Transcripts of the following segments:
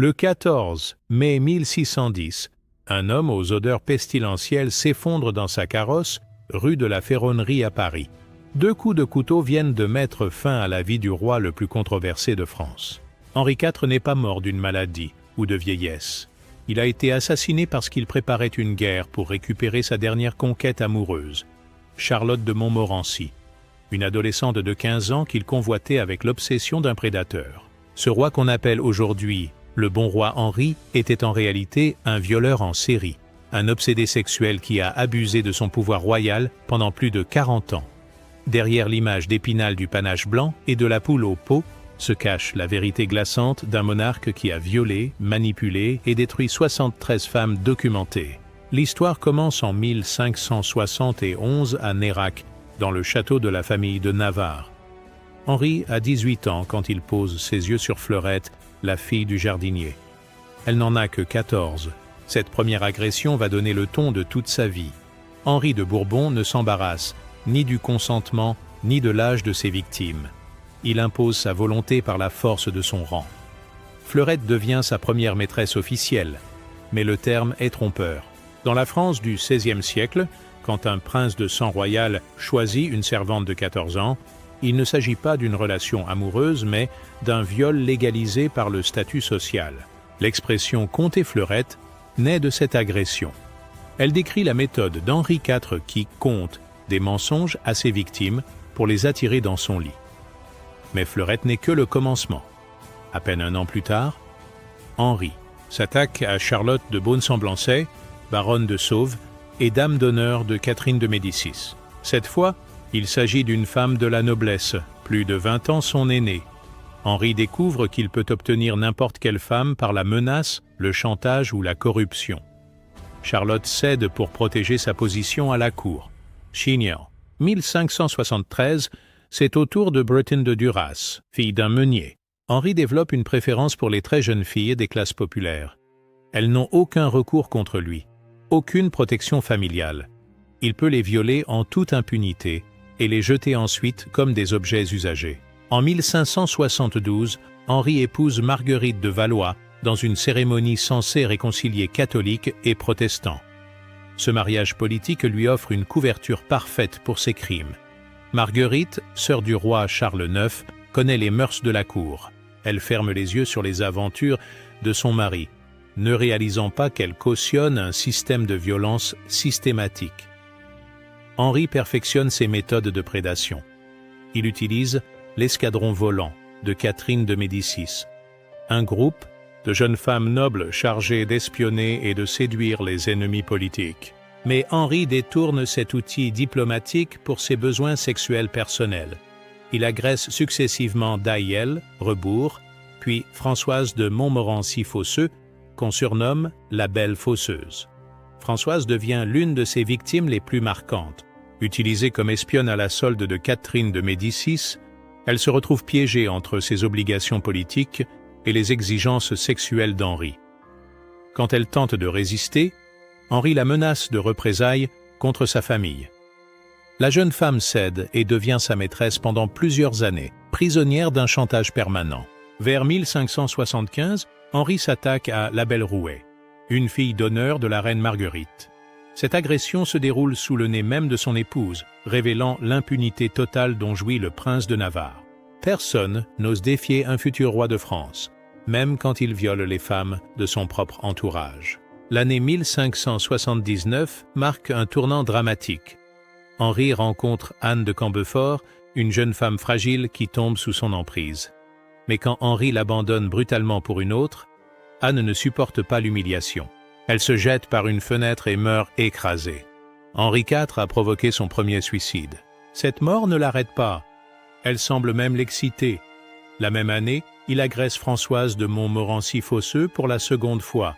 Le 14 mai 1610, un homme aux odeurs pestilentielles s'effondre dans sa carrosse, rue de la Ferronnerie à Paris. 2 coups de couteau viennent de mettre fin à la vie du roi le plus controversé de France. Henri IV n'est pas mort d'une maladie ou de vieillesse. Il a été assassiné parce qu'il préparait une guerre pour récupérer sa dernière conquête amoureuse, Charlotte de Montmorency, une adolescente de 15 ans qu'il convoitait avec l'obsession d'un prédateur. Ce roi qu'on appelle aujourd'hui le bon roi Henri était en réalité un violeur en série, un obsédé sexuel qui a abusé de son pouvoir royal pendant plus de 40 ans. Derrière l'image d'Épinal du panache blanc et de la poule aux peaux se cache la vérité glaçante d'un monarque qui a violé, manipulé et détruit 73 femmes documentées. L'histoire commence en 1571 à Nérac, dans le château de la famille de Navarre. Henri a 18 ans quand il pose ses yeux sur Fleurette, la fille du jardinier. Elle n'en a que 14. Cette première agression va donner le ton de toute sa vie. Henri de Bourbon ne s'embarrasse ni du consentement, ni de l'âge de ses victimes. Il impose sa volonté par la force de son rang. Fleurette devient sa première maîtresse officielle, mais le terme est trompeur. Dans la France du XVIe siècle, quand un prince de sang royal choisit une servante de 14 ans, il ne s'agit pas d'une relation amoureuse, mais d'un viol légalisé par le statut social. L'expression « compter Fleurette » naît de cette agression. Elle décrit la méthode d'Henri IV qui compte des mensonges à ses victimes pour les attirer dans son lit. Mais Fleurette n'est que le commencement. À peine un an plus tard, Henri s'attaque à Charlotte de Beaune-Semblançay, baronne de Sauve et dame d'honneur de Catherine de Médicis. Cette fois, il s'agit d'une femme de la noblesse, plus de 20 ans son aînée. Henri découvre qu'il peut obtenir n'importe quelle femme par la menace, le chantage ou la corruption. Charlotte cède pour protéger sa position à la cour. Chignor, 1573, c'est au tour de Bretine de Duras, fille d'un meunier. Henri développe une préférence pour les très jeunes filles des classes populaires. Elles n'ont aucun recours contre lui, aucune protection familiale. Il peut les violer en toute impunité et les jeter ensuite comme des objets usagés. En 1572, Henri épouse Marguerite de Valois dans une cérémonie censée réconcilier catholiques et protestants. Ce mariage politique lui offre une couverture parfaite pour ses crimes. Marguerite, sœur du roi Charles IX, connaît les mœurs de la cour. Elle ferme les yeux sur les aventures de son mari, ne réalisant pas qu'elle cautionne un système de violence systématique. Henri perfectionne ses méthodes de prédation. Il utilise l'escadron volant de Catherine de Médicis, un groupe de jeunes femmes nobles chargées d'espionner et de séduire les ennemis politiques. Mais Henri détourne cet outil diplomatique pour ses besoins sexuels personnels. Il agresse successivement Daïel, Rebours, puis Françoise de Montmorency-Fosseux, qu'on surnomme la Belle Fosseuse. Françoise devient l'une de ses victimes les plus marquantes. Utilisée comme espionne à la solde de Catherine de Médicis, elle se retrouve piégée entre ses obligations politiques et les exigences sexuelles d'Henri. Quand elle tente de résister, Henri la menace de représailles contre sa famille. La jeune femme cède et devient sa maîtresse pendant plusieurs années, prisonnière d'un chantage permanent. Vers 1575, Henri s'attaque à la Belle Rouet, une fille d'honneur de la reine Marguerite. Cette agression se déroule sous le nez même de son épouse, révélant l'impunité totale dont jouit le prince de Navarre. Personne n'ose défier un futur roi de France, même quand il viole les femmes de son propre entourage. L'année 1579 marque un tournant dramatique. Henri rencontre Anne de Cambefort, une jeune femme fragile qui tombe sous son emprise. Mais quand Henri l'abandonne brutalement pour une autre, Anne ne supporte pas l'humiliation. Elle se jette par une fenêtre et meurt écrasée. Henri IV a provoqué son premier suicide. Cette mort ne l'arrête pas. Elle semble même l'exciter. La même année, il agresse Françoise de Montmorency-Fosseux pour la seconde fois.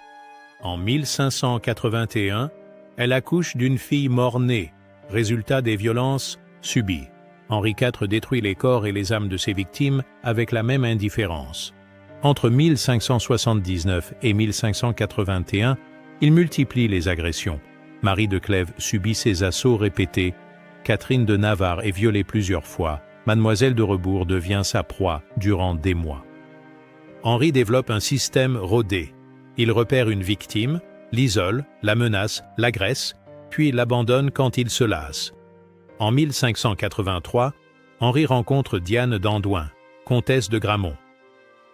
En 1581, elle accouche d'une fille mort-née, résultat des violences subies. Henri IV détruit les corps et les âmes de ses victimes avec la même indifférence. Entre 1579 et 1581, il multiplie les agressions. Marie de Clèves subit ses assauts répétés. Catherine de Navarre est violée plusieurs fois. Mademoiselle de Rebours devient sa proie durant des mois. Henri développe un système rodé. Il repère une victime, l'isole, la menace, l'agresse, puis l'abandonne quand il se lasse. En 1583, Henri rencontre Diane d'Andoin, comtesse de Gramont.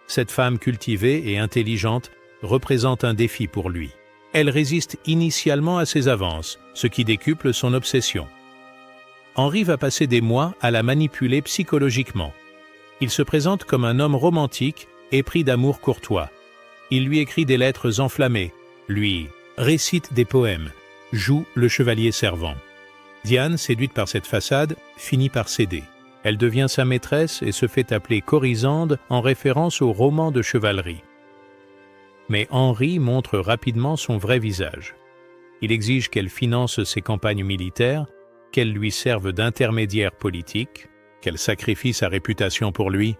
Cette femme cultivée et intelligente représente un défi pour lui. Elle résiste initialement à ses avances, ce qui décuple son obsession. Henri va passer des mois à la manipuler psychologiquement. Il se présente comme un homme romantique, épris d'amour courtois. Il lui écrit des lettres enflammées, lui récite des poèmes, joue le chevalier servant. Diane, séduite par cette façade, finit par céder. Elle devient sa maîtresse et se fait appeler Corisande en référence au roman de chevalerie. Mais Henri montre rapidement son vrai visage. Il exige qu'elle finance ses campagnes militaires, qu'elle lui serve d'intermédiaire politique, qu'elle sacrifie sa réputation pour lui.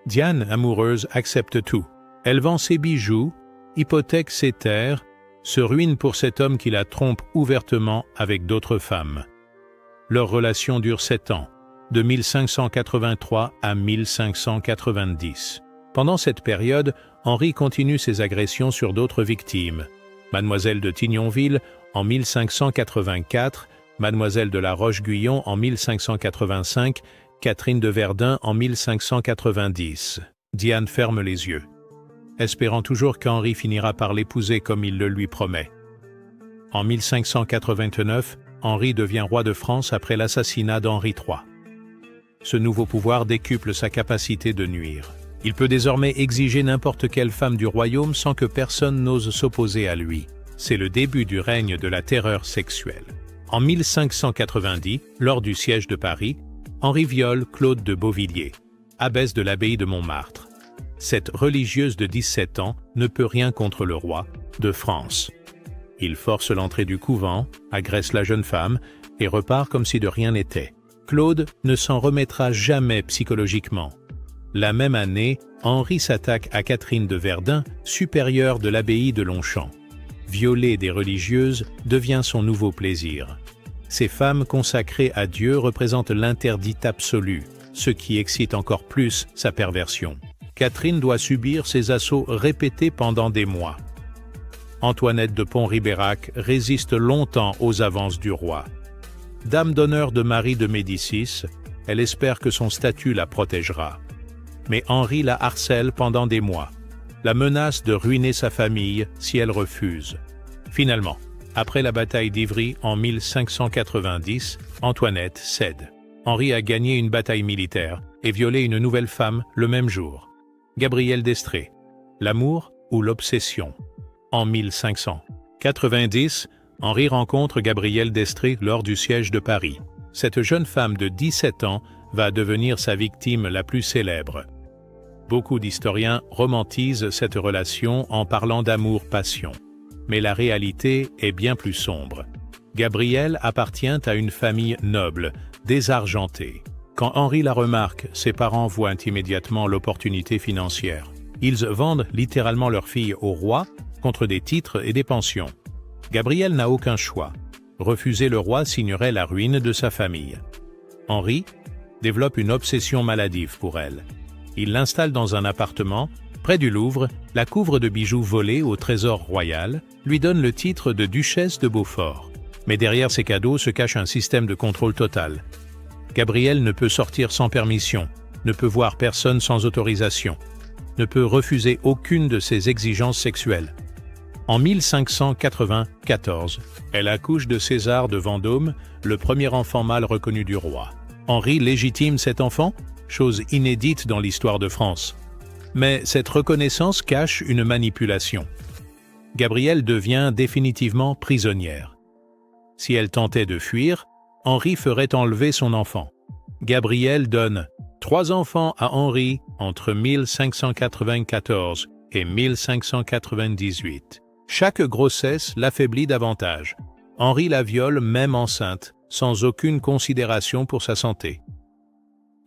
Diane, amoureuse, accepte tout. Elle vend ses bijoux, hypothèque ses terres, se ruine pour cet homme qui la trompe ouvertement avec d'autres femmes. Leur relation dure 7 ans, de 1583 à 1590. Pendant cette période, Henri continue ses agressions sur d'autres victimes. Mademoiselle de Tignonville en 1584, Mademoiselle de la Roche-Guyon en 1585, Catherine de Verdun en 1590. Diane ferme les yeux, espérant toujours qu'Henri finira par l'épouser comme il le lui promet. En 1589, Henri devient roi de France après l'assassinat d'Henri III. Ce nouveau pouvoir décuple sa capacité de nuire. Il peut désormais exiger n'importe quelle femme du royaume sans que personne n'ose s'opposer à lui. C'est le début du règne de la terreur sexuelle. En 1590, lors du siège de Paris, Henri viole Claude de Beauvilliers, abbesse de l'abbaye de Montmartre. Cette religieuse de 17 ans ne peut rien contre le roi de France. Il force l'entrée du couvent, agresse la jeune femme et repart comme si de rien n'était. Claude ne s'en remettra jamais psychologiquement. La même année, Henri s'attaque à Catherine de Verdun, supérieure de l'abbaye de Longchamp. Violer des religieuses devient son nouveau plaisir. Ces femmes consacrées à Dieu représentent l'interdit absolu, ce qui excite encore plus sa perversion. Catherine doit subir ces assauts répétés pendant des mois. Antoinette de Pont-Ribérac résiste longtemps aux avances du roi. Dame d'honneur de Marie de Médicis, elle espère que son statut la protégera. Mais Henri la harcèle pendant des mois, la menace de ruiner sa famille si elle refuse. Finalement, après la bataille d'Ivry en 1590, Antoinette cède. Henri a gagné une bataille militaire et violé une nouvelle femme le même jour. Gabrielle d'Estrées, l'amour ou l'obsession. En 1590, Henri rencontre Gabrielle d'Estrées lors du siège de Paris. Cette jeune femme de 17 ans va devenir sa victime la plus célèbre. Beaucoup d'historiens romantisent cette relation en parlant d'amour-passion. Mais la réalité est bien plus sombre. Gabrielle appartient à une famille noble, désargentée. Quand Henri la remarque, ses parents voient immédiatement l'opportunité financière. Ils vendent littéralement leur fille au roi contre des titres et des pensions. Gabrielle n'a aucun choix. Refuser le roi signerait la ruine de sa famille. Henri développe une obsession maladive pour elle. Il l'installe dans un appartement, près du Louvre, la couvre de bijoux volés au trésor royal, lui donne le titre de duchesse de Beaufort. Mais derrière ces cadeaux se cache un système de contrôle total. Gabrielle ne peut sortir sans permission, ne peut voir personne sans autorisation, ne peut refuser aucune de ses exigences sexuelles. En 1594, elle accouche de César de Vendôme, le premier enfant mâle reconnu du roi. Henri légitime cet enfant, chose inédite dans l'histoire de France. Mais cette reconnaissance cache une manipulation. Gabrielle devient définitivement prisonnière. Si elle tentait de fuir, Henri ferait enlever son enfant. Gabrielle donne 3 enfants à Henri entre 1594 et 1598. Chaque grossesse l'affaiblit davantage. Henri la viole même enceinte, sans aucune considération pour sa santé.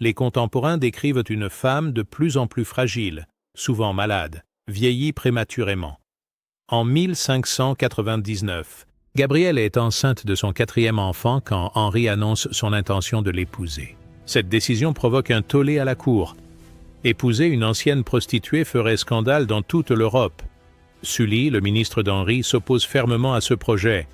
Les contemporains décrivent une femme de plus en plus fragile, souvent malade, vieillie prématurément. En 1599, Gabrielle est enceinte de son 4e enfant quand Henri annonce son intention de l'épouser. Cette décision provoque un tollé à la cour. Épouser une ancienne prostituée ferait scandale dans toute l'Europe. Sully, le ministre d'Henri, s'oppose fermement à ce projet.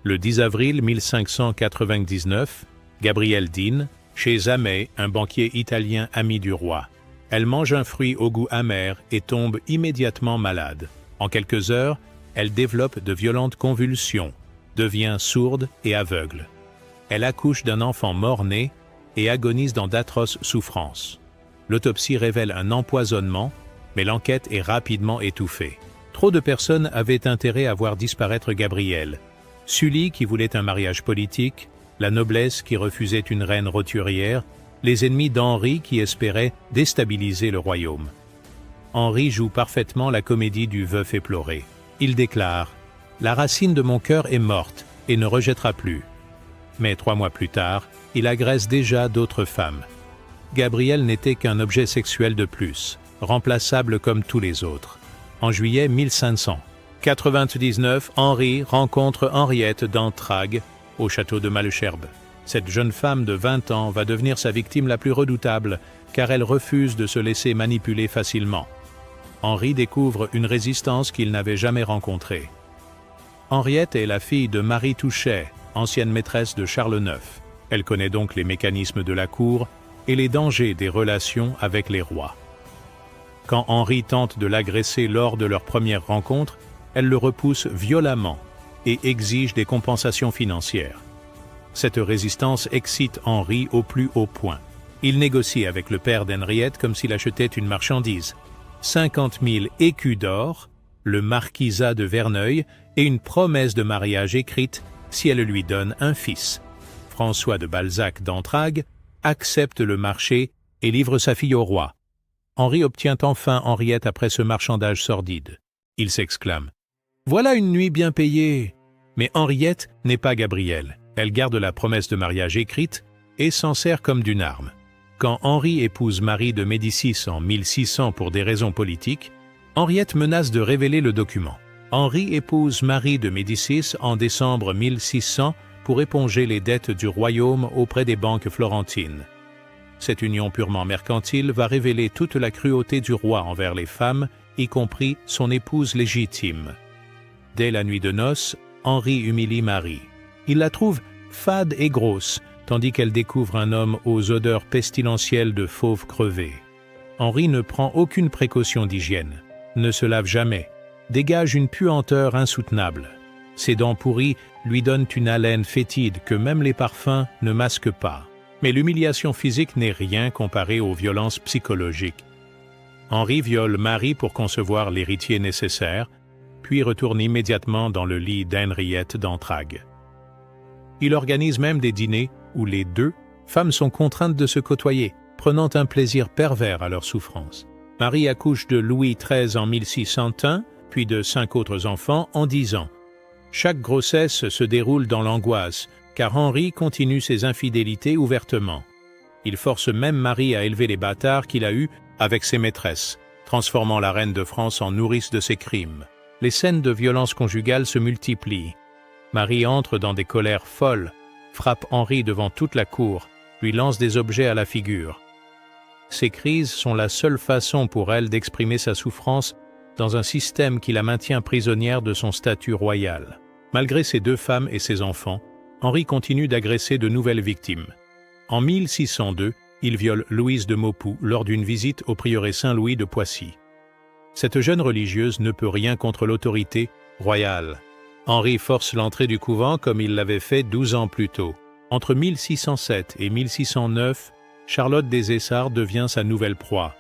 Le 10 avril 1599, Gabrielle dîne chez Zamet, un banquier italien ami du roi. Elle mange un fruit au goût amer et tombe immédiatement malade. En quelques heures, elle développe de violentes convulsions, devient sourde et aveugle. Elle accouche d'un enfant mort-né et agonise dans d'atroces souffrances. L'autopsie révèle un empoisonnement, mais l'enquête est rapidement étouffée. Trop de personnes avaient intérêt à voir disparaître Gabrielle. Sully qui voulait un mariage politique, la noblesse qui refusait une reine roturière, les ennemis d'Henri qui espéraient déstabiliser le royaume. Henri joue parfaitement la comédie du veuf éploré. Il déclare « La racine de mon cœur est morte et ne rejettera plus ». Mais 3 mois plus tard, il agresse déjà d'autres femmes. Gabrielle n'était qu'un objet sexuel de plus, remplaçable comme tous les autres. En juillet 1599, Henri rencontre Henriette d'Entragues au château de Malesherbes. Cette jeune femme de 20 ans va devenir sa victime la plus redoutable, car elle refuse de se laisser manipuler facilement. Henri découvre une résistance qu'il n'avait jamais rencontrée. Henriette est la fille de Marie Touchet, ancienne maîtresse de Charles IX. Elle connaît donc les mécanismes de la cour et les dangers des relations avec les rois. Quand Henri tente de l'agresser lors de leur première rencontre, elle le repousse violemment et exige des compensations financières. Cette résistance excite Henri au plus haut point. Il négocie avec le père d'Henriette comme s'il achetait une marchandise. 50 000 écus d'or, le marquisat de Verneuil et une promesse de mariage écrite si elle lui donne un fils. François de Balzac d'Entragues accepte le marché et livre sa fille au roi. Henri obtient enfin Henriette après ce marchandage sordide. Il s'exclame « Voilà une nuit bien payée !» Mais Henriette n'est pas Gabrielle. Elle garde la promesse de mariage écrite et s'en sert comme d'une arme. Quand Henri épouse Marie de Médicis en 1600 pour des raisons politiques, Henriette menace de révéler le document. Henri épouse Marie de Médicis en décembre 1600 pour éponger les dettes du royaume auprès des banques florentines. Cette union purement mercantile va révéler toute la cruauté du roi envers les femmes, y compris son épouse légitime. Dès la nuit de noces, Henri humilie Marie. Il la trouve fade et grosse, tandis qu'elle découvre un homme aux odeurs pestilentielles de fauve crevé. Henri ne prend aucune précaution d'hygiène, ne se lave jamais, dégage une puanteur insoutenable. Ses dents pourries lui donnent une haleine fétide que même les parfums ne masquent pas. Mais l'humiliation physique n'est rien comparée aux violences psychologiques. Henri viole Marie pour concevoir l'héritier nécessaire, puis retourne immédiatement dans le lit d'Henriette d'Entragues. Il organise même des dîners où les deux femmes sont contraintes de se côtoyer, prenant un plaisir pervers à leur souffrance. Marie accouche de Louis XIII en 1601, puis de 5 autres enfants en 10 ans. Chaque grossesse se déroule dans l'angoisse, car Henri continue ses infidélités ouvertement. Il force même Marie à élever les bâtards qu'il a eus avec ses maîtresses, transformant la reine de France en nourrice de ses crimes. Les scènes de violence conjugale se multiplient. Marie entre dans des colères folles, frappe Henri devant toute la cour, lui lance des objets à la figure. Ces crises sont la seule façon pour elle d'exprimer sa souffrance dans un système qui la maintient prisonnière de son statut royal. Malgré ses 2 femmes et ses enfants, Henri continue d'agresser de nouvelles victimes. En 1602, il viole Louise de Maupoux lors d'une visite au prieuré Saint-Louis de Poissy. Cette jeune religieuse ne peut rien contre l'autorité royale. Henri force l'entrée du couvent comme il l'avait fait 12 ans plus tôt. Entre 1607 et 1609, Charlotte des Essarts devient sa nouvelle proie.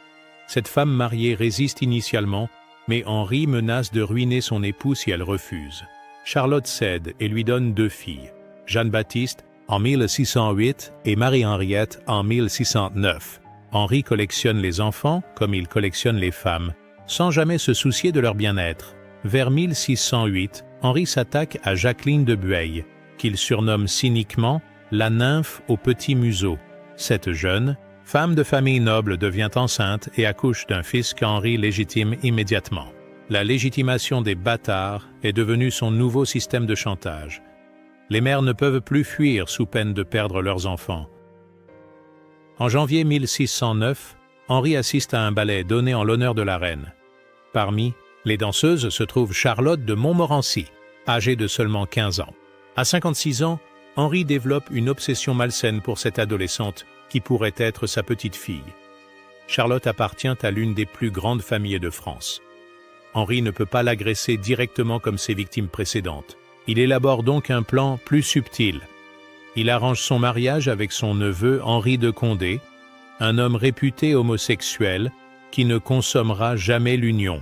Cette femme mariée résiste initialement, mais Henri menace de ruiner son époux si elle refuse. Charlotte cède et lui donne 2 filles, Jeanne-Baptiste en 1608 et Marie-Henriette en 1609. Henri collectionne les enfants comme il collectionne les femmes, sans jamais se soucier de leur bien-être. Vers 1608, Henri s'attaque à Jacqueline de Bueil, qu'il surnomme cyniquement la nymphe au petit museau. Cette jeune, femme de famille noble, devient enceinte et accouche d'un fils qu'Henri légitime immédiatement. La légitimation des bâtards est devenue son nouveau système de chantage. Les mères ne peuvent plus fuir sous peine de perdre leurs enfants. En janvier 1609, Henri assiste à un ballet donné en l'honneur de la reine. Parmi les danseuses se trouve Charlotte de Montmorency, âgée de seulement 15 ans. À 56 ans, Henri développe une obsession malsaine pour cette adolescente qui pourrait être sa petite-fille. Charlotte appartient à l'une des plus grandes familles de France. Henri ne peut pas l'agresser directement comme ses victimes précédentes. Il élabore donc un plan plus subtil. Il arrange son mariage avec son neveu Henri de Condé, un homme réputé homosexuel qui ne consommera jamais l'union.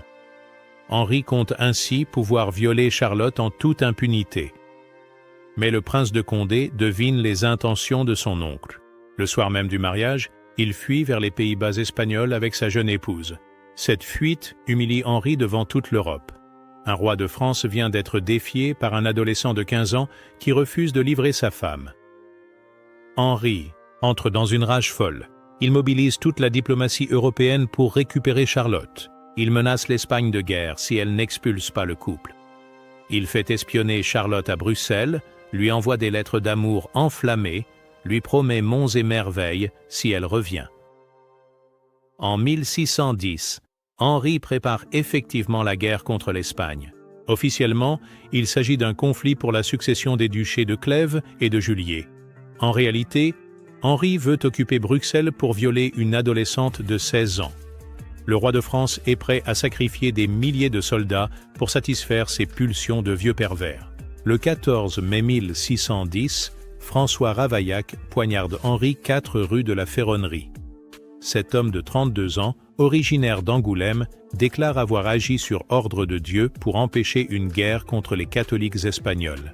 Henri compte ainsi pouvoir violer Charlotte en toute impunité. Mais le prince de Condé devine les intentions de son oncle. Le soir même du mariage, il fuit vers les Pays-Bas espagnols avec sa jeune épouse. Cette fuite humilie Henri devant toute l'Europe. Un roi de France vient d'être défié par un adolescent de 15 ans qui refuse de livrer sa femme. Henri entre dans une rage folle. Il mobilise toute la diplomatie européenne pour récupérer Charlotte. Il menace l'Espagne de guerre si elle n'expulse pas le couple. Il fait espionner Charlotte à Bruxelles, lui envoie des lettres d'amour enflammées, lui promet monts et merveilles si elle revient. En 1610, Henri prépare effectivement la guerre contre l'Espagne. Officiellement, il s'agit d'un conflit pour la succession des duchés de Clèves et de Juliers. En réalité, Henri veut occuper Bruxelles pour violer une adolescente de 16 ans. Le roi de France est prêt à sacrifier des milliers de soldats pour satisfaire ses pulsions de vieux pervers. Le 14 mai 1610, François Ravaillac poignarde Henri 4 rue de la Ferronnerie. Cet homme de 32 ans, originaire d'Angoulême, déclare avoir agi sur ordre de Dieu pour empêcher une guerre contre les catholiques espagnols.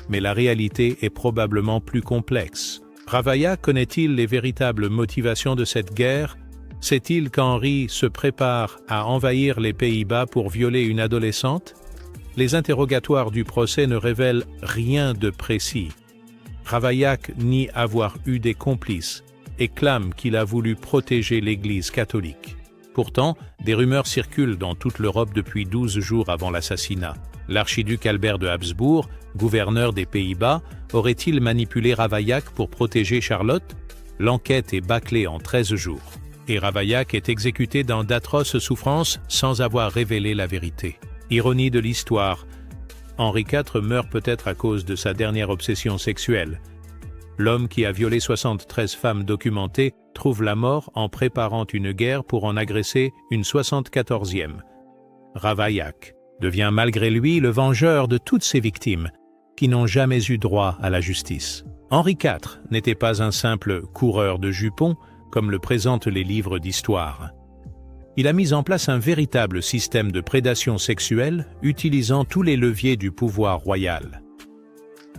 Mais la réalité est probablement plus complexe. Ravaillac connaît-il les véritables motivations de cette guerre? Sait-il qu'Henri se prépare à envahir les Pays-Bas pour violer une adolescente? Les interrogatoires du procès ne révèlent rien de précis. Ravaillac nie avoir eu des complices et clame qu'il a voulu protéger l'Église catholique. Pourtant, des rumeurs circulent dans toute l'Europe depuis 12 jours avant l'assassinat. L'archiduc Albert de Habsbourg, gouverneur des Pays-Bas, aurait-il manipulé Ravaillac pour protéger Charlotte? L'enquête est bâclée en 13 jours. Et Ravaillac est exécuté dans d'atroces souffrances sans avoir révélé la vérité. Ironie de l'histoire, Henri IV meurt peut-être à cause de sa dernière obsession sexuelle. L'homme qui a violé 73 femmes documentées trouve la mort en préparant une guerre pour en agresser une 74e. Ravaillac devient malgré lui le vengeur de toutes ses victimes, qui n'ont jamais eu droit à la justice. Henri IV n'était pas un simple coureur de jupons, comme le présentent les livres d'histoire. Il a mis en place un véritable système de prédation sexuelle utilisant tous les leviers du pouvoir royal.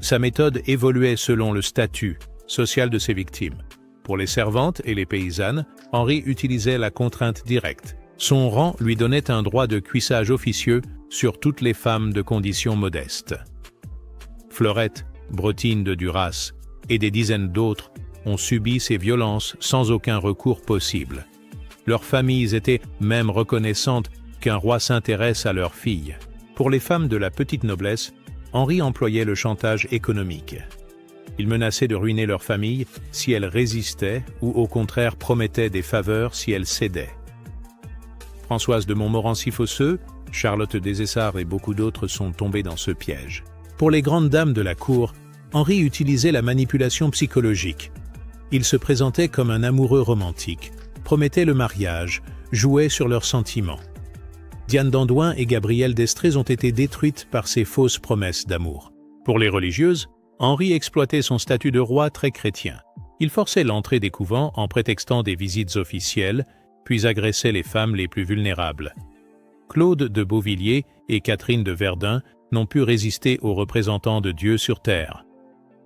Sa méthode évoluait selon le statut social de ses victimes. Pour les servantes et les paysannes, Henri utilisait la contrainte directe. Son rang lui donnait un droit de cuissage officieux sur toutes les femmes de condition modeste. Fleurette, Bretine de Duras et des dizaines d'autres ont subi ces violences sans aucun recours possible. Leurs familles étaient même reconnaissantes qu'un roi s'intéresse à leurs filles. Pour les femmes de la petite noblesse, Henri employait le chantage économique. Il menaçait de ruiner leur famille si elles résistaient ou au contraire promettait des faveurs si elles cédaient. Françoise de Montmorency-Fosseux, Charlotte des Essarts et beaucoup d'autres sont tombés dans ce piège. Pour les grandes dames de la cour, Henri utilisait la manipulation psychologique. Il se présentait comme un amoureux romantique, promettait le mariage, jouait sur leurs sentiments. Diane d'Andoin et Gabrielle d'Estrées ont été détruites par ces fausses promesses d'amour. Pour les religieuses, Henri exploitait son statut de roi très chrétien. Il forçait l'entrée des couvents en prétextant des visites officielles, puis agressait les femmes les plus vulnérables. Claude de Beauvilliers et Catherine de Verdun n'ont pu résister aux représentants de Dieu sur terre.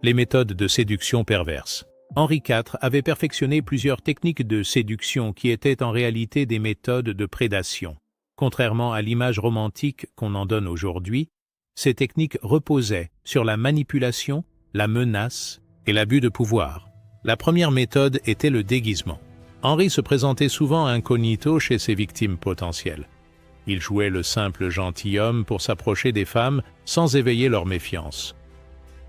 Les méthodes de séduction perverses. Henri IV avait perfectionné plusieurs techniques de séduction qui étaient en réalité des méthodes de prédation. Contrairement à l'image romantique qu'on en donne aujourd'hui, ces techniques reposaient sur la manipulation, la menace et l'abus de pouvoir. La première méthode était le déguisement. Henri se présentait souvent incognito chez ses victimes potentielles. Il jouait le simple gentilhomme pour s'approcher des femmes sans éveiller leur méfiance.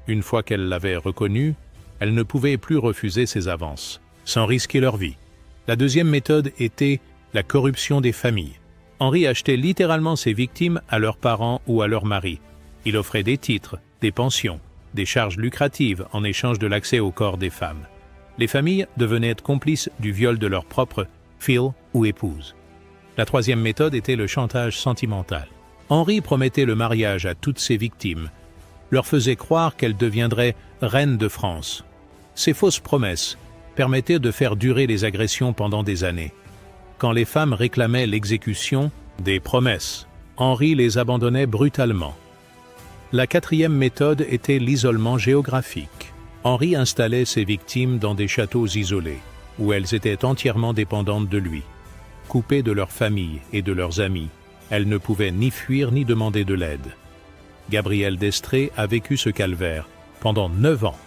Une fois qu'elles l'avaient reconnu, elles ne pouvaient plus refuser ses avances, sans risquer leur vie. La deuxième méthode était la corruption des familles. Henri achetait littéralement ses victimes à leurs parents ou à leur mari. Il offrait des titres, des pensions, des charges lucratives en échange de l'accès au corps des femmes. Les familles devenaient être complices du viol de leur propre fille ou épouse. La troisième méthode était le chantage sentimental. Henri promettait le mariage à toutes ses victimes, leur faisait croire qu'elles deviendraient reines de France. Ces fausses promesses permettaient de faire durer les agressions pendant des années. Quand les femmes réclamaient l'exécution des promesses, Henri les abandonnait brutalement. La quatrième méthode était l'isolement géographique. Henri installait ses victimes dans des châteaux isolés, où elles étaient entièrement dépendantes de lui. Coupées de leur famille et de leurs amis, elles ne pouvaient ni fuir ni demander de l'aide. Gabrielle d'Estrées a vécu ce calvaire pendant 9 ans.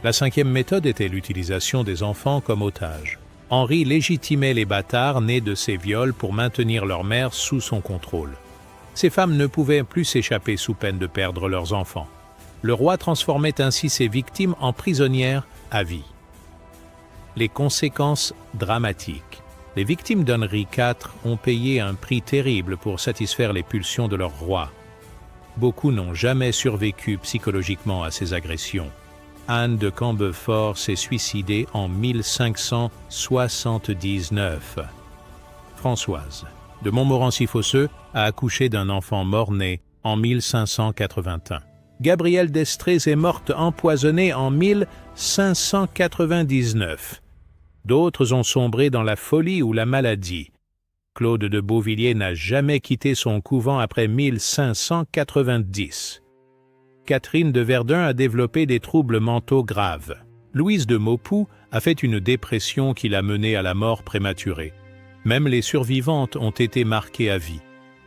La cinquième méthode était l'utilisation des enfants comme otages. Henri légitimait les bâtards nés de ces viols pour maintenir leur mère sous son contrôle. Ces femmes ne pouvaient plus s'échapper sous peine de perdre leurs enfants. Le roi transformait ainsi ses victimes en prisonnières à vie. Les conséquences dramatiques. Les victimes d'Henri IV ont payé un prix terrible pour satisfaire les pulsions de leur roi. Beaucoup n'ont jamais survécu psychologiquement à ces agressions. Anne de Cambeufort s'est suicidée en 1579. Françoise de Montmorency-Fosseux a accouché d'un enfant mort-né en 1581. Gabrielle d'Estrées est morte empoisonnée en 1599. D'autres ont sombré dans la folie ou la maladie. Claude de Beauvilliers n'a jamais quitté son couvent après 1590. Catherine de Verdun a développé des troubles mentaux graves. Louise de Maupoux a fait une dépression qui l'a menée à la mort prématurée. Même les survivantes ont été marquées à vie.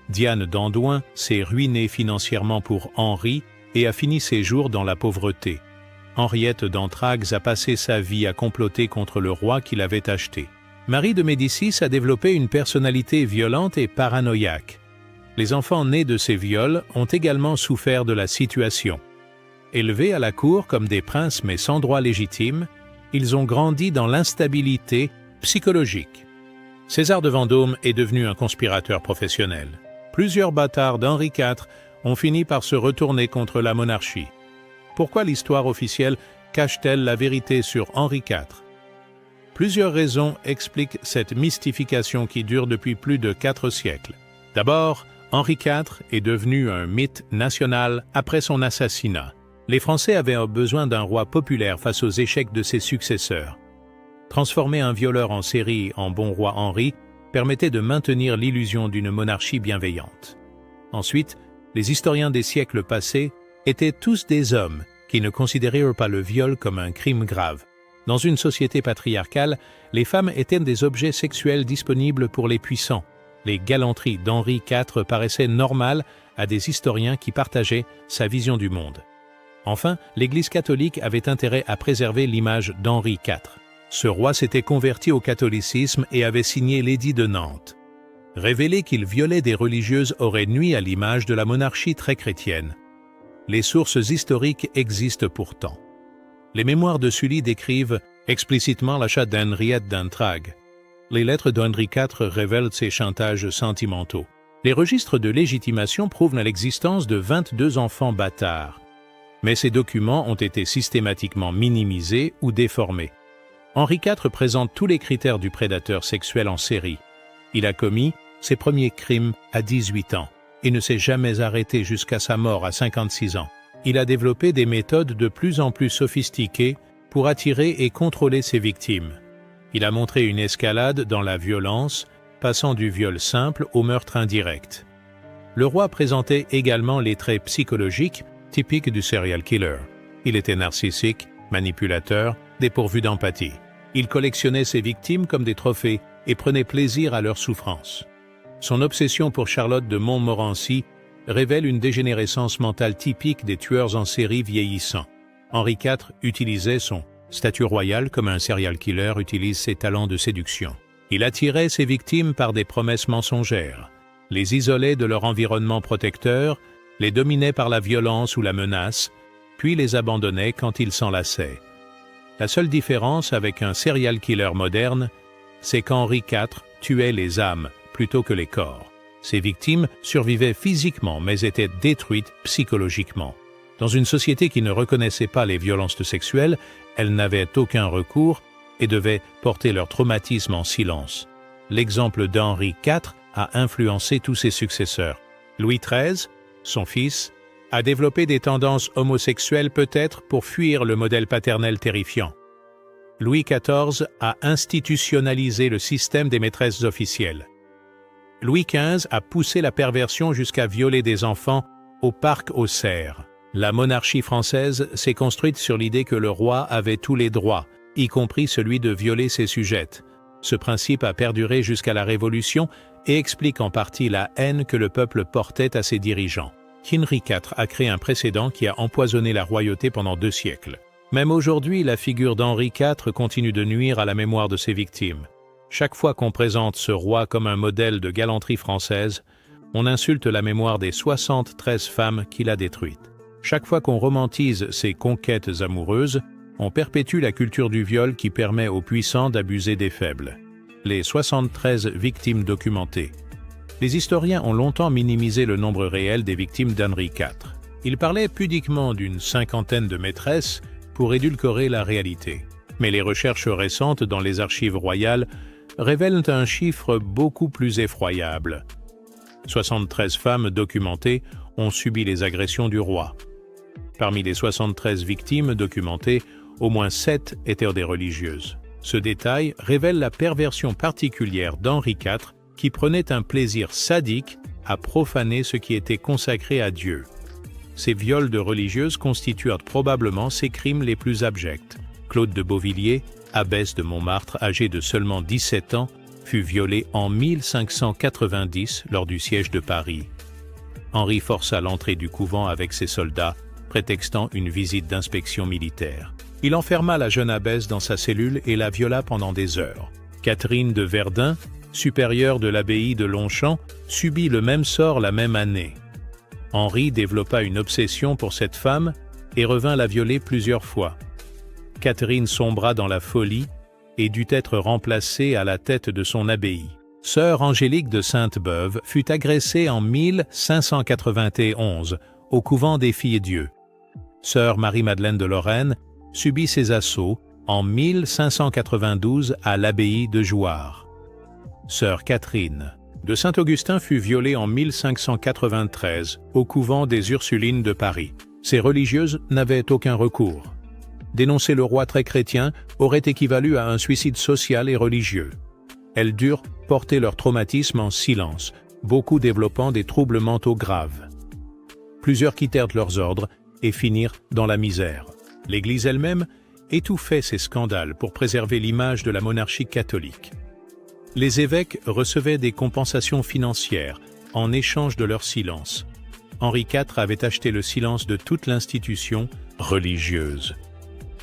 Diane d'Andoin s'est ruinée financièrement pour Henri et a fini ses jours dans la pauvreté. Henriette d'Antragues a passé sa vie à comploter contre le roi qui l'avait acheté. Marie de Médicis a développé une personnalité violente et paranoïaque. Les enfants nés de ces viols ont également souffert de la situation. Élevés à la cour comme des princes mais sans droit légitime, ils ont grandi dans l'instabilité psychologique. César de Vendôme est devenu un conspirateur professionnel. Plusieurs bâtards d'Henri IV ont fini par se retourner contre la monarchie. Pourquoi l'histoire officielle cache-t-elle la vérité sur Henri IV? Plusieurs raisons expliquent cette mystification qui dure depuis plus de 4 siècles. D'abord, Henri IV est devenu un mythe national après son assassinat. Les Français avaient besoin d'un roi populaire face aux échecs de ses successeurs. Transformer un violeur en série en bon roi Henri permettait de maintenir l'illusion d'une monarchie bienveillante. Ensuite, les historiens des siècles passés étaient tous des hommes qui ne considéraient pas le viol comme un crime grave. Dans une société patriarcale, les femmes étaient des objets sexuels disponibles pour les puissants. Les galanteries d'Henri IV paraissaient normales à des historiens qui partageaient sa vision du monde. Enfin, l'Église catholique avait intérêt à préserver l'image d'Henri IV. Ce roi s'était converti au catholicisme et avait signé l'édit de Nantes. Révéler qu'il violait des religieuses aurait nui à l'image de la monarchie très chrétienne. Les sources historiques existent pourtant. Les mémoires de Sully décrivent explicitement l'achat d'Henriette d'Antragues. Les lettres d'Henri IV révèlent ses chantages sentimentaux. Les registres de légitimation prouvent l'existence de 22 enfants bâtards. Mais ces documents ont été systématiquement minimisés ou déformés. Henri IV présente tous les critères du prédateur sexuel en série. Il a commis ses premiers crimes à 18 ans et ne s'est jamais arrêté jusqu'à sa mort à 56 ans. Il a développé des méthodes de plus en plus sophistiquées pour attirer et contrôler ses victimes. Il a montré une escalade dans la violence, passant du viol simple au meurtre indirect. Le roi présentait également les traits psychologiques typiques du serial killer. Il était narcissique, manipulateur, dépourvu d'empathie. Il collectionnait ses victimes comme des trophées et prenait plaisir à leur souffrance. Son obsession pour Charlotte de Montmorency révèle une dégénérescence mentale typique des tueurs en série vieillissants. Henri IV utilisait son statut royal comme un serial killer utilise ses talents de séduction. Il attirait ses victimes par des promesses mensongères, les isolait de leur environnement protecteur, les dominait par la violence ou la menace, puis les abandonnait quand ils s'en lassaient. La seule différence avec un serial killer moderne, c'est qu'Henri IV tuait les âmes plutôt que les corps. Ses victimes survivaient physiquement mais étaient détruites psychologiquement. Dans une société qui ne reconnaissait pas les violences sexuelles, elles n'avaient aucun recours et devaient porter leur traumatisme en silence. L'exemple d'Henri IV a influencé tous ses successeurs. Louis XIII, son fils, a développé des tendances homosexuelles peut-être pour fuir le modèle paternel terrifiant. Louis XIV a institutionnalisé le système des maîtresses officielles. Louis XV a poussé la perversion jusqu'à violer des enfants au parc aux cerfs. La monarchie française s'est construite sur l'idée que le roi avait tous les droits, y compris celui de violer ses sujettes. Ce principe a perduré jusqu'à la Révolution et explique en partie la haine que le peuple portait à ses dirigeants. Henri IV a créé un précédent qui a empoisonné la royauté pendant 2 siècles. Même aujourd'hui, la figure d'Henri IV continue de nuire à la mémoire de ses victimes. Chaque fois qu'on présente ce roi comme un modèle de galanterie française, on insulte la mémoire des 73 femmes qu'il a détruites. Chaque fois qu'on romantise ses conquêtes amoureuses, on perpétue la culture du viol qui permet aux puissants d'abuser des faibles. Les 73 victimes documentées. Les historiens ont longtemps minimisé le nombre réel des victimes d'Henri IV. Ils parlaient pudiquement d'une 50aine de maîtresses pour édulcorer la réalité. Mais les recherches récentes dans les archives royales révèlent un chiffre beaucoup plus effroyable. 73 femmes documentées ont subi les agressions du roi. Parmi les 73 victimes documentées, au moins 7 étaient des religieuses. Ce détail révèle la perversion particulière d'Henri IV qui prenait un plaisir sadique à profaner ce qui était consacré à Dieu. Ces viols de religieuses constituèrent probablement ses crimes les plus abjects. Claude de Beauvilliers, abbesse de Montmartre, âgée de seulement 17 ans, fut violée en 1590 lors du siège de Paris. Henri força l'entrée du couvent avec ses soldats, prétextant une visite d'inspection militaire. Il enferma la jeune abbesse dans sa cellule et la viola pendant des heures. Catherine de Verdun, supérieure de l'abbaye de Longchamp, subit le même sort la même année. Henri développa une obsession pour cette femme et revint la violer plusieurs fois. Catherine sombra dans la folie et dut être remplacée à la tête de son abbaye. Sœur Angélique de Sainte-Beuve fut agressée en 1591 au couvent des Filles-Dieu. Sœur Marie-Madeleine de Lorraine subit ses assauts en 1592 à l'abbaye de Jouarre. Sœur Catherine de Saint-Augustin fut violée en 1593 au couvent des Ursulines de Paris. Ces religieuses n'avaient aucun recours. Dénoncer le roi très chrétien aurait équivalu à un suicide social et religieux. Elles durent porter leur traumatisme en silence, beaucoup développant des troubles mentaux graves. Plusieurs quittèrent leurs ordres et finirent dans la misère. L'Église elle-même étouffait ces scandales pour préserver l'image de la monarchie catholique. Les évêques recevaient des compensations financières en échange de leur silence. Henri IV avait acheté le silence de toute l'institution religieuse.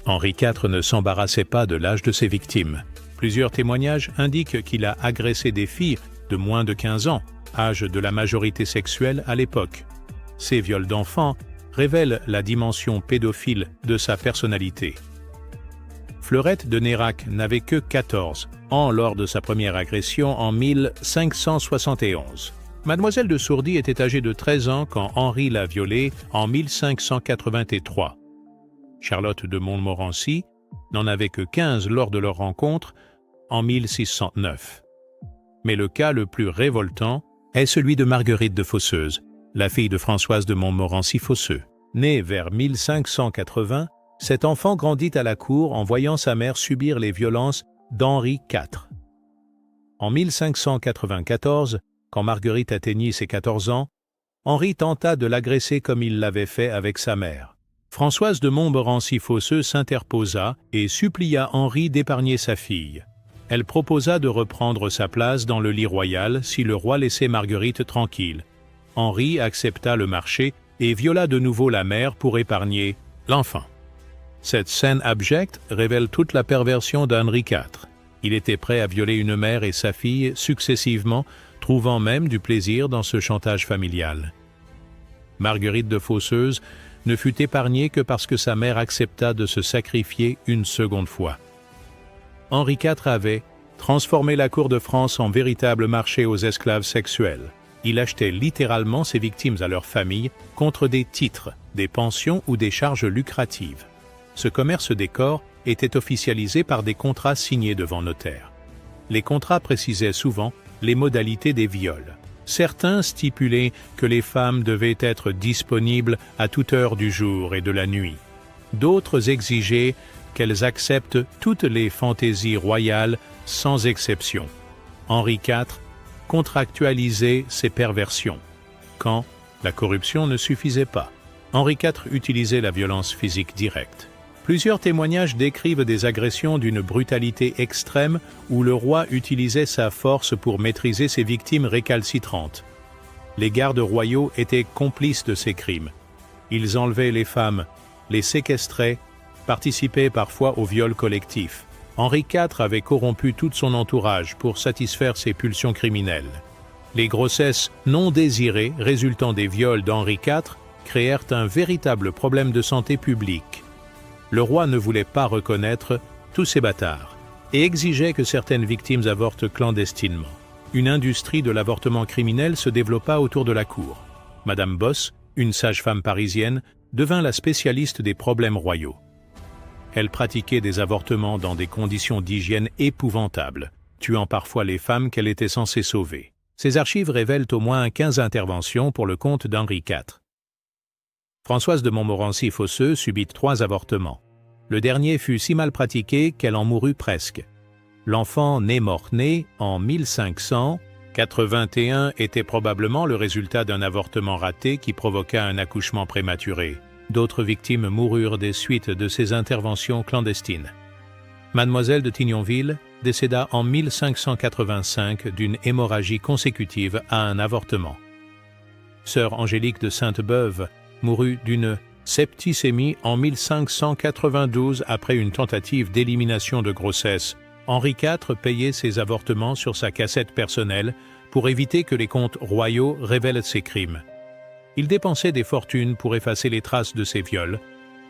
Henri IV ne s'embarrassait pas de l'âge de ses victimes. Plusieurs témoignages indiquent qu'il a agressé des filles de moins de 15 ans, âge de la majorité sexuelle à l'époque. Ces viols d'enfants révèlent la dimension pédophile de sa personnalité. Fleurette de Nérac n'avait que 14 ans lors de sa première agression en 1571. Mademoiselle de Sourdis était âgée de 13 ans quand Henri l'a violée en 1583. Charlotte de Montmorency n'en avait que 15 lors de leur rencontre en 1609. Mais le cas le plus révoltant est celui de Marguerite de Fosseuse, la fille de Françoise de Montmorency-Fosseux. Née vers 1580, cet enfant grandit à la cour en voyant sa mère subir les violences d'Henri IV. En 1594, quand Marguerite atteignit ses 14 ans, Henri tenta de l'agresser comme il l'avait fait avec sa mère. Françoise de Montmorency-Fosseux s'interposa et supplia Henri d'épargner sa fille. Elle proposa de reprendre sa place dans le lit royal si le roi laissait Marguerite tranquille. Henri accepta le marché et viola de nouveau la mère pour épargner l'enfant. Cette scène abjecte révèle toute la perversion d'Henri IV. Il était prêt à violer une mère et sa fille successivement, trouvant même du plaisir dans ce chantage familial. Marguerite de Fosseuse ne fut épargnée que parce que sa mère accepta de se sacrifier une seconde fois. Henri IV avait transformait la cour de France en véritable marché aux esclaves sexuels. Il achetait littéralement ses victimes à leurs familles contre des titres, des pensions ou des charges lucratives. Ce commerce des corps était officialisé par des contrats signés devant notaire. Les contrats précisaient souvent les modalités des viols. Certains stipulaient que les femmes devaient être disponibles à toute heure du jour et de la nuit. D'autres exigeaient qu'elles acceptent toutes les fantaisies royales sans exception. Henri IV contractualisait ces perversions. Quand la corruption ne suffisait pas, Henri IV utilisait la violence physique directe. Plusieurs témoignages décrivent des agressions d'une brutalité extrême où le roi utilisait sa force pour maîtriser ses victimes récalcitrantes. Les gardes royaux étaient complices de ces crimes. Ils enlevaient les femmes, les séquestraient, participaient parfois aux viols collectifs. Henri IV avait corrompu tout son entourage pour satisfaire ses pulsions criminelles. Les grossesses non désirées résultant des viols d'Henri IV créèrent un véritable problème de santé publique. Le roi ne voulait pas reconnaître tous ces bâtards et exigeait que certaines victimes avortent clandestinement. Une industrie de l'avortement criminel se développa autour de la cour. Madame Bosse, une sage-femme parisienne, devint la spécialiste des problèmes royaux. Elle pratiquait des avortements dans des conditions d'hygiène épouvantables, tuant parfois les femmes qu'elle était censée sauver. Ces archives révèlent au moins 15 interventions pour le compte d'Henri IV. Françoise de Montmorency-Fosseux subit 3 avortements. Le dernier fut si mal pratiqué qu'elle en mourut presque. L'enfant né-mort-né en 1581 était probablement le résultat d'un avortement raté qui provoqua un accouchement prématuré. D'autres victimes moururent des suites de ces interventions clandestines. Mademoiselle de Tignonville décéda en 1585 d'une hémorragie consécutive à un avortement. Sœur Angélique de Sainte-Beuve mourut d'une septicémie en 1592 après une tentative d'élimination de grossesse. Henri IV payait ses avortements sur sa cassette personnelle pour éviter que les comptes royaux révèlent ses crimes. Il dépensait des fortunes pour effacer les traces de ses viols,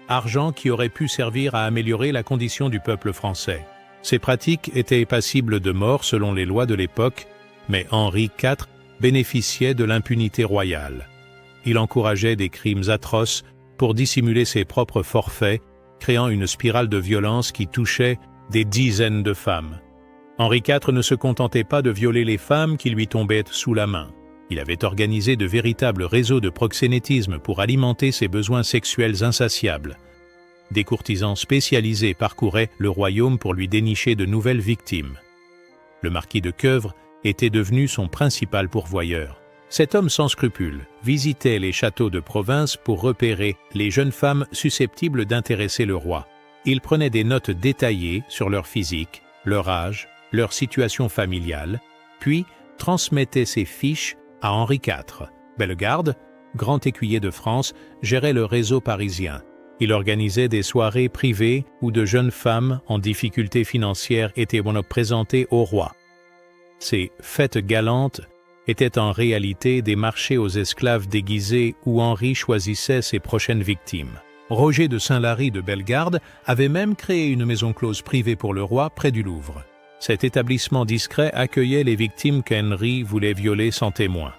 argent qui aurait pu servir à améliorer la condition du peuple français. Ces pratiques étaient passibles de mort selon les lois de l'époque, mais Henri IV bénéficiait de l'impunité royale. Il encourageait des crimes atroces pour dissimuler ses propres forfaits, créant une spirale de violence qui touchait des dizaines de femmes. Henri IV ne se contentait pas de violer les femmes qui lui tombaient sous la main. Il avait organisé de véritables réseaux de proxénétisme pour alimenter ses besoins sexuels insatiables. Des courtisans spécialisés parcouraient le royaume pour lui dénicher de nouvelles victimes. Le marquis de Queuvre était devenu son principal pourvoyeur. Cet homme sans scrupules visitait les châteaux de province pour repérer les jeunes femmes susceptibles d'intéresser le roi. Il prenait des notes détaillées sur leur physique, leur âge, leur situation familiale, puis transmettait ces fiches à Henri IV. Bellegarde, grand écuyer de France, gérait le réseau parisien. Il organisait des soirées privées où de jeunes femmes en difficulté financière étaient présentées au roi. Ces fêtes galantes étaient en réalité des marchés aux esclaves déguisés où Henri choisissait ses prochaines victimes. Roger de Saint-Lary de Bellegarde avait même créé une maison close privée pour le roi près du Louvre. Cet établissement discret accueillait les victimes qu'Henri voulait violer sans témoin.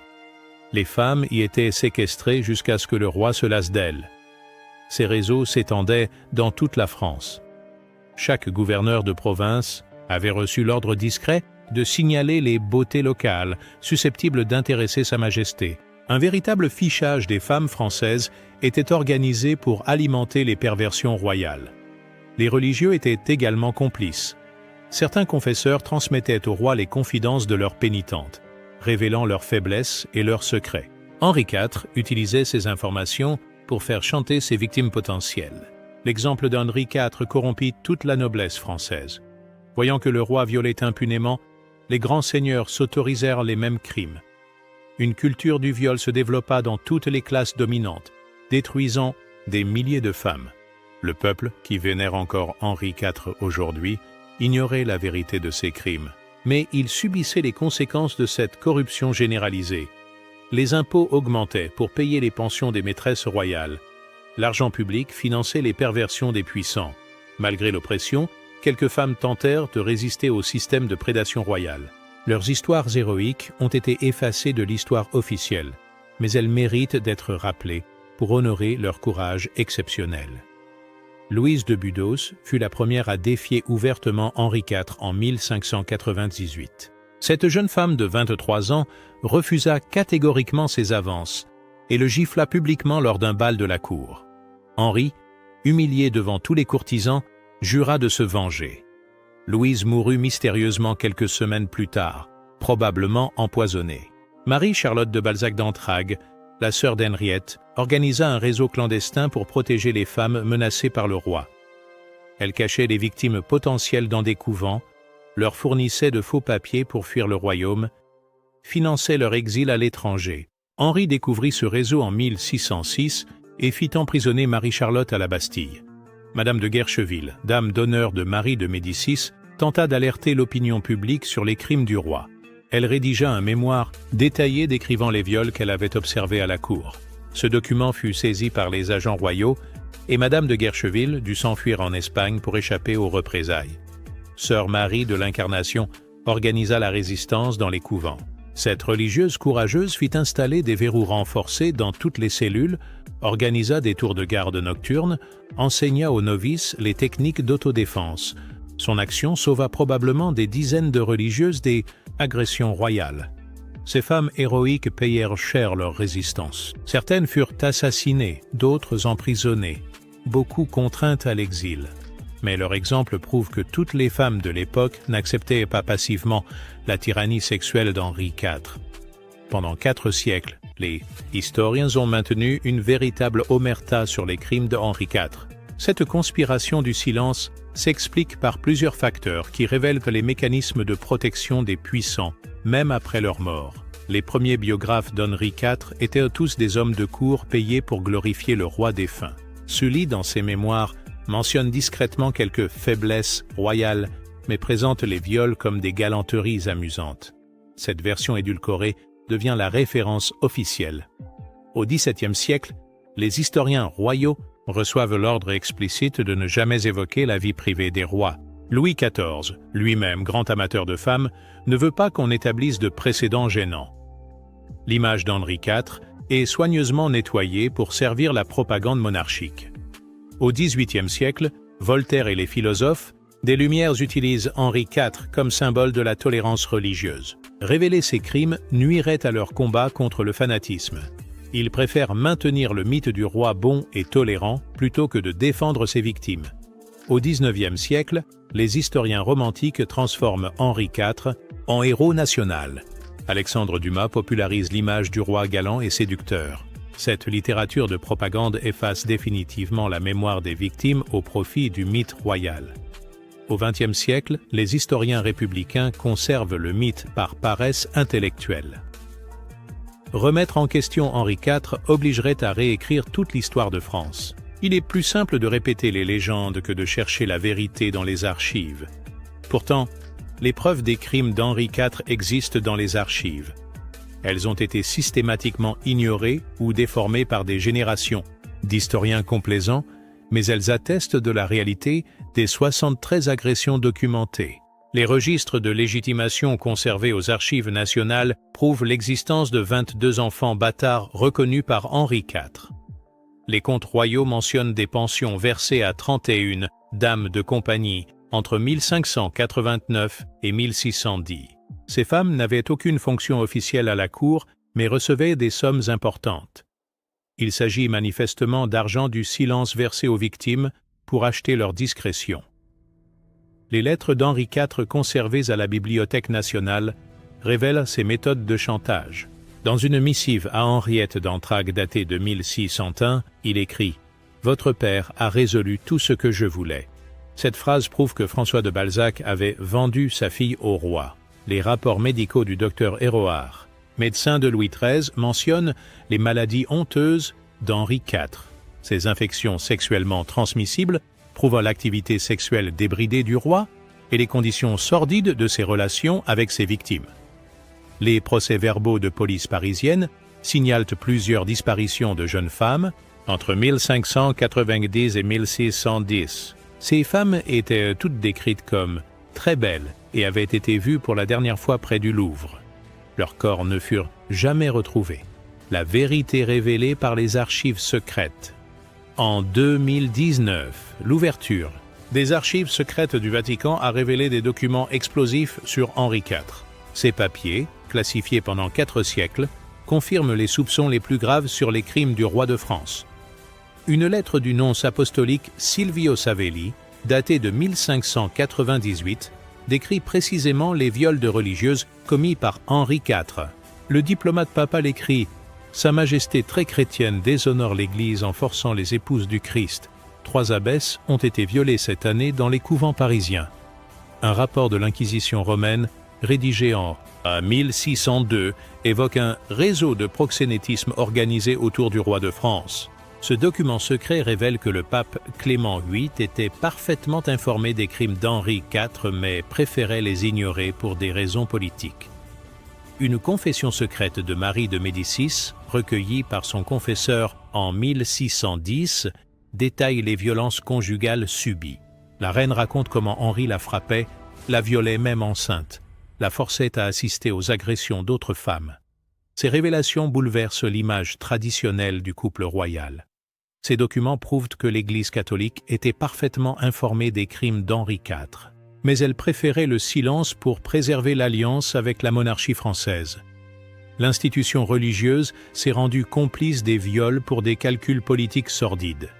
Les femmes y étaient séquestrées jusqu'à ce que le roi se lasse d'elles. Ces réseaux s'étendaient dans toute la France. Chaque gouverneur de province avait reçu l'ordre discret de signaler les beautés locales susceptibles d'intéresser Sa Majesté. Un véritable fichage des femmes françaises était organisé pour alimenter les perversions royales. Les religieux étaient également complices. Certains confesseurs transmettaient au roi les confidences de leurs pénitentes, révélant leurs faiblesses et leurs secrets. Henri IV utilisait ces informations pour faire chanter ses victimes potentielles. L'exemple d'Henri IV corrompit toute la noblesse française. Voyant que le roi violait impunément, les grands seigneurs s'autorisèrent les mêmes crimes. Une culture du viol se développa dans toutes les classes dominantes, détruisant des milliers de femmes. Le peuple, qui vénère encore Henri IV aujourd'hui, ignorait la vérité de ces crimes, mais il subissait les conséquences de cette corruption généralisée. Les impôts augmentaient pour payer les pensions des maîtresses royales. L'argent public finançait les perversions des puissants. Malgré l'oppression, quelques femmes tentèrent de résister au système de prédation royale. Leurs histoires héroïques ont été effacées de l'histoire officielle, mais elles méritent d'être rappelées pour honorer leur courage exceptionnel. Louise de Budos fut la première à défier ouvertement Henri IV en 1598. Cette jeune femme de 23 ans refusa catégoriquement ses avances et le gifla publiquement lors d'un bal de la cour. Henri, humilié devant tous les courtisans, jura de se venger. Louise mourut mystérieusement quelques semaines plus tard, probablement empoisonnée. Marie-Charlotte de Balzac d'Antragues, la sœur d'Henriette, organisa un réseau clandestin pour protéger les femmes menacées par le roi. Elle cachait les victimes potentielles dans des couvents, leur fournissait de faux papiers pour fuir le royaume, finançait leur exil à l'étranger. Henri découvrit ce réseau en 1606 et fit emprisonner Marie-Charlotte à la Bastille. Madame de Guercheville, dame d'honneur de Marie de Médicis, tenta d'alerter l'opinion publique sur les crimes du roi. Elle rédigea un mémoire détaillé décrivant les viols qu'elle avait observés à la cour. Ce document fut saisi par les agents royaux et Madame de Guercheville dut s'enfuir en Espagne pour échapper aux représailles. Sœur Marie de l'Incarnation organisa la résistance dans les couvents. Cette religieuse courageuse fit installer des verrous renforcés dans toutes les cellules, organisa des tours de garde nocturnes, enseigna aux novices les techniques d'autodéfense. Son action sauva probablement des dizaines de religieuses des agressions royales. Ces femmes héroïques payèrent cher leur résistance. Certaines furent assassinées, d'autres emprisonnées, beaucoup contraintes à l'exil. Mais leur exemple prouve que toutes les femmes de l'époque n'acceptaient pas passivement la tyrannie sexuelle d'Henri IV. Pendant 4 siècles, les historiens ont maintenu une véritable omerta sur les crimes de Henri IV. Cette conspiration du silence s'explique par plusieurs facteurs qui révèlent les mécanismes de protection des puissants, même après leur mort. Les premiers biographes d'Henri IV étaient tous des hommes de cour payés pour glorifier le roi défunt. Sully, dans ses mémoires, mentionne discrètement quelques faiblesses royales, mais présente les viols comme des galanteries amusantes. Cette version édulcorée devient la référence officielle. Au XVIIe siècle, les historiens royaux reçoivent l'ordre explicite de ne jamais évoquer la vie privée des rois. Louis XIV, lui-même grand amateur de femmes, ne veut pas qu'on établisse de précédents gênants. L'image d'Henri IV est soigneusement nettoyée pour servir la propagande monarchique. Au XVIIIe siècle, Voltaire et les philosophes des Lumières utilisent Henri IV comme symbole de la tolérance religieuse. Révéler ces crimes nuirait à leur combat contre le fanatisme. Ils préfèrent maintenir le mythe du roi bon et tolérant plutôt que de défendre ses victimes. Au XIXe siècle, les historiens romantiques transforment Henri IV en héros national. Alexandre Dumas popularise l'image du roi galant et séducteur. Cette littérature de propagande efface définitivement la mémoire des victimes au profit du mythe royal. Au XXe siècle, les historiens républicains conservent le mythe par paresse intellectuelle. Remettre en question Henri IV obligerait à réécrire toute l'histoire de France. Il est plus simple de répéter les légendes que de chercher la vérité dans les archives. Pourtant, les preuves des crimes d'Henri IV existent dans les archives. Elles ont été systématiquement ignorées ou déformées par des générations d'historiens complaisants, mais elles attestent de la réalité des 73 agressions documentées. Les registres de légitimation conservés aux archives nationales prouvent l'existence de 22 enfants bâtards reconnus par Henri IV. Les comptes royaux mentionnent des pensions versées à 31 dames de compagnie entre 1589 et 1610. Ces femmes n'avaient aucune fonction officielle à la cour, mais recevaient des sommes importantes. Il s'agit manifestement d'argent du silence versé aux victimes pour acheter leur discrétion. Les lettres d'Henri IV conservées à la Bibliothèque nationale révèlent ses méthodes de chantage. Dans une missive à Henriette d'Antragues datée de 1601, il écrit « Votre père a résolu tout ce que je voulais ». Cette phrase prouve que François de Balzac avait vendu sa fille au roi. Les rapports médicaux du docteur Héroard, médecin de Louis XIII, mentionnent les maladies honteuses d'Henri IV. Ces infections sexuellement transmissibles prouvent l'activité sexuelle débridée du roi et les conditions sordides de ses relations avec ses victimes. Les procès-verbaux de police parisienne signalent plusieurs disparitions de jeunes femmes entre 1590 et 1610. Ces femmes étaient toutes décrites comme très belles et avaient été vues pour la dernière fois près du Louvre. Leurs corps ne furent jamais retrouvés. La vérité révélée par les archives secrètes. En 2019, l'ouverture des archives secrètes du Vatican a révélé des documents explosifs sur Henri IV. Ces papiers, classifiés pendant 4 siècles, confirment les soupçons les plus graves sur les crimes du roi de France. Une lettre du nonce apostolique Silvio Savelli, datée de 1598, décrit précisément les viols de religieuses commis par Henri IV. Le diplomate papal écrit « Sa Majesté très chrétienne déshonore l'Église en forçant les épouses du Christ. 3 abbesses ont été violées cette année dans les couvents parisiens. » Un rapport de l'Inquisition romaine, rédigé en 1602, évoque un réseau de proxénétisme organisé autour du roi de France. Ce document secret révèle que le pape Clément VIII était parfaitement informé des crimes d'Henri IV, mais préférait les ignorer pour des raisons politiques. Une confession secrète de Marie de Médicis, recueillie par son confesseur en 1610, détaille les violences conjugales subies. La reine raconte comment Henri la frappait, la violait même enceinte, la forçait à assister aux agressions d'autres femmes. Ces révélations bouleversent l'image traditionnelle du couple royal. Ces documents prouvent que l'Église catholique était parfaitement informée des crimes d'Henri IV, mais elle préférait le silence pour préserver l'alliance avec la monarchie française. L'institution religieuse s'est rendue complice des viols pour des calculs politiques sordides.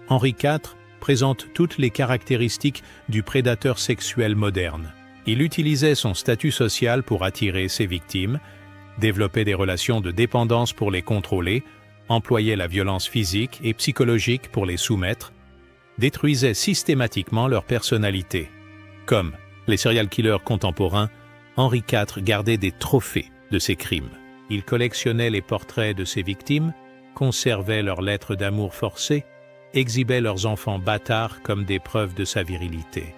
Henri IV présente toutes les caractéristiques du prédateur sexuel moderne. Il utilisait son statut social pour attirer ses victimes, développait des relations de dépendance pour les contrôler, employait la violence physique et psychologique pour les soumettre, détruisait systématiquement leur personnalité. Comme les serial killers contemporains, Henri IV gardait des trophées de ses crimes. Il collectionnait les portraits de ses victimes, conservait leurs lettres d'amour forcées, exhibait leurs enfants bâtards comme des preuves de sa virilité.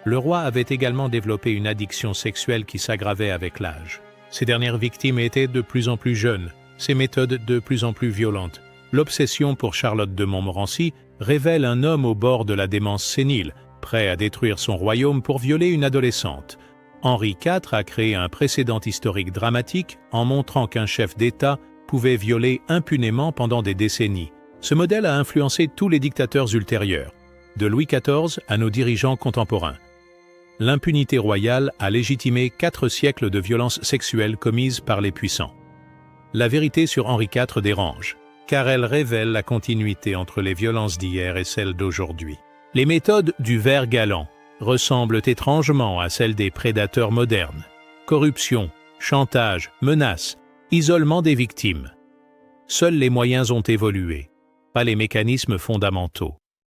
Le roi avait également développé une addiction sexuelle qui s'aggravait avec l'âge. Ses dernières victimes étaient de plus en plus jeunes, ses méthodes de plus en plus violentes. L'obsession pour Charlotte de Montmorency révèle un homme au bord de la démence sénile, prêt à détruire son royaume pour violer une adolescente. Henri IV a créé un précédent historique dramatique en montrant qu'un chef d'État pouvait violer impunément pendant des décennies. Ce modèle a influencé tous les dictateurs ultérieurs, de Louis XIV à nos dirigeants contemporains. L'impunité royale a légitimé 4 siècles de violences sexuelles commises par les puissants. La vérité sur Henri IV dérange, car elle révèle la continuité entre les violences d'hier et celles d'aujourd'hui. Les méthodes du ver galant ressemblent étrangement à celles des prédateurs modernes. Corruption, chantage, menaces, isolement des victimes. Seuls les moyens ont évolué, pas les mécanismes fondamentaux.